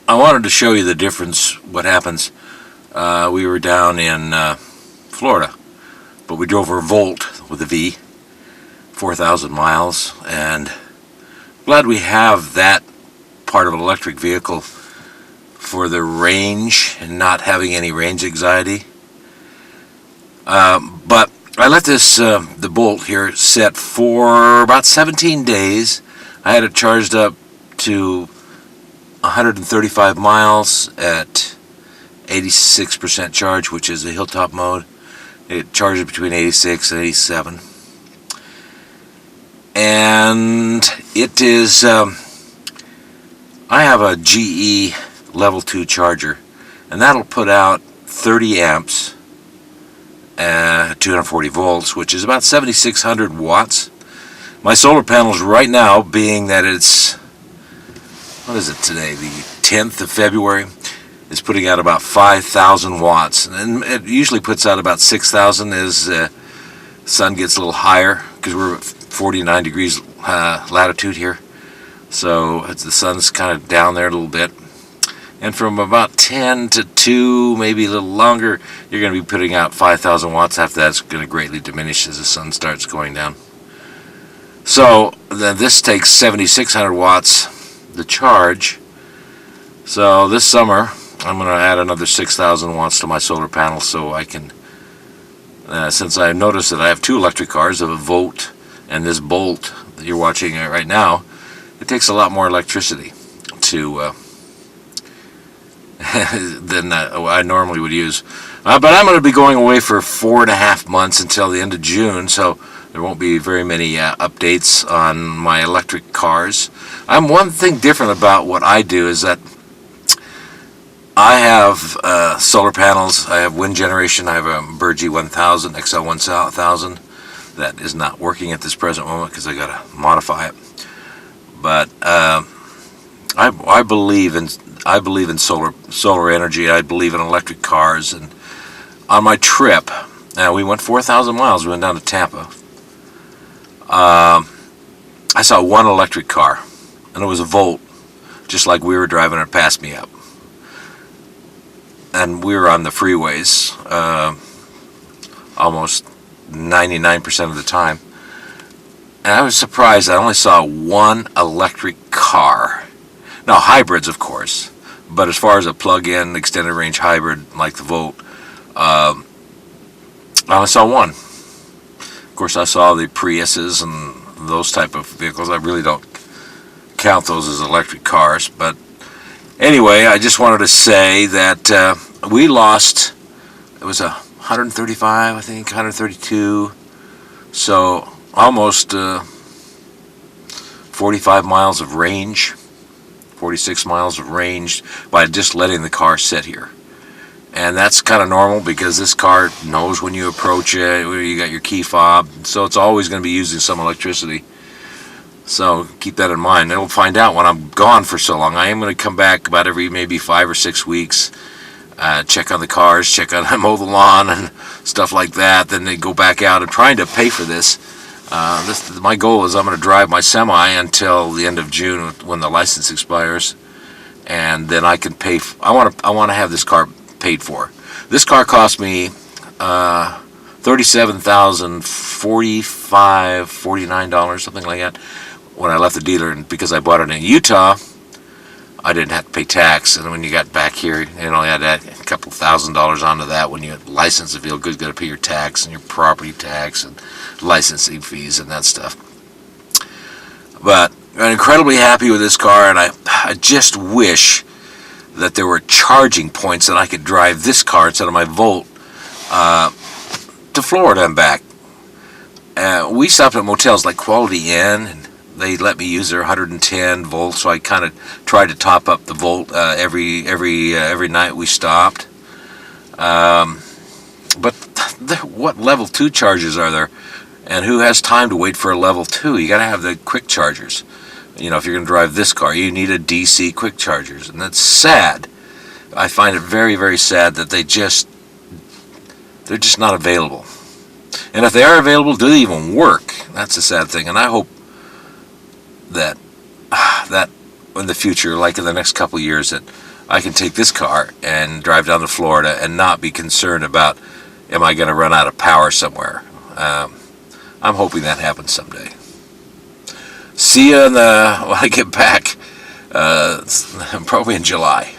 I wanted to show you the difference, what happens. We were down in Florida, but we drove a Volt with a V, 4,000 miles, and glad we have that part of an electric vehicle for the range and not having any range anxiety. But I let this the Bolt here set for about 17 days. I had it charged up to 135 miles at 86% charge, which is the hilltop mode. It charges between 86 and 87. And it is, I have a GE level 2 charger, and that'll put out 30 amps, 240 volts, which is about 7,600 watts. My solar panels right now, being that it's, what is it today, the 10th of February, is putting out about 5,000 watts. And it usually puts out about 6,000 as the sun gets a little higher, because we're at 49 degrees latitude here. So the sun's kind of down there a little bit. And from about 10 to 2, maybe a little longer, you're going to be putting out 5,000 watts. After that, it's going to greatly diminish as the sun starts going down. So then this takes 7,600 watts to charge. So this summer, I'm going to add another 6,000 watts to my solar panel, so I can, since I noticed that I have two electric cars, a Volt and this Bolt that you're watching right now, it takes a lot more electricity to than I normally would use. But I'm going to be going away for 4.5 months until the end of June, so there won't be very many updates on my electric cars. One thing different about what I do is that I have solar panels, I have wind generation, I have a Burgee 1000, XL1000 that is not working at this present moment because I got to modify it. But I believe in solar energy. I believe in electric cars. And on my trip, we went 4,000 miles. We went down to Tampa. I saw one electric car, and it was a Volt, just like we were driving. It passed me up, and we were on the freeways almost 99% of the time. And I was surprised I only saw one electric car. Now, hybrids, of course, but as far as a plug-in extended range hybrid like the Volt, I only saw one. Of course, I saw the Priuses and those type of vehicles. I really don't count those as electric cars. But anyway, I just wanted to say that we lost, it was 135, I think, 132, so almost 45 miles of range, 46 miles of range by just letting the car sit here. And that's kind of normal because this car knows when you approach it, you got your key fob, so it's always going to be using some electricity. So keep that in mind. And we'll find out when I'm gone for so long. I am going to come back about every maybe 5 or 6 weeks, check on the cars, check on mow the lawn and stuff like that. Then they go back out and trying to pay for this. My goal is I'm going to drive my semi until the end of June when the license expires, and then I can pay. I want to have this car paid for. This car cost me $37,049, something like that, when I left the dealer, and because I bought it in Utah, I didn't have to pay tax. And when you got back here, you only had to add a couple $1,000s onto that. When you license the vehicle, you got to pay your tax and your property tax and licensing fees and that stuff. But I'm incredibly happy with this car, and I just wish that there were charging points that I could drive this car instead of my Volt to Florida and back. We stopped at motels like Quality Inn, and they let me use their 110 volts, so I kind of tried to top up the Volt every night we stopped. But what level 2 chargers are there? And who has time to wait for a level 2? You got to have the quick chargers. If you're going to drive this car, you need a DC quick chargers, and that's sad. I find it very, very sad that they're just not available. And if they are available, do they even work? That's a sad thing. And I hope that in the future, like in the next couple of years, that I can take this car and drive down to Florida and not be concerned about, am I going to run out of power somewhere? I'm hoping that happens someday. See you when I get back, probably in July.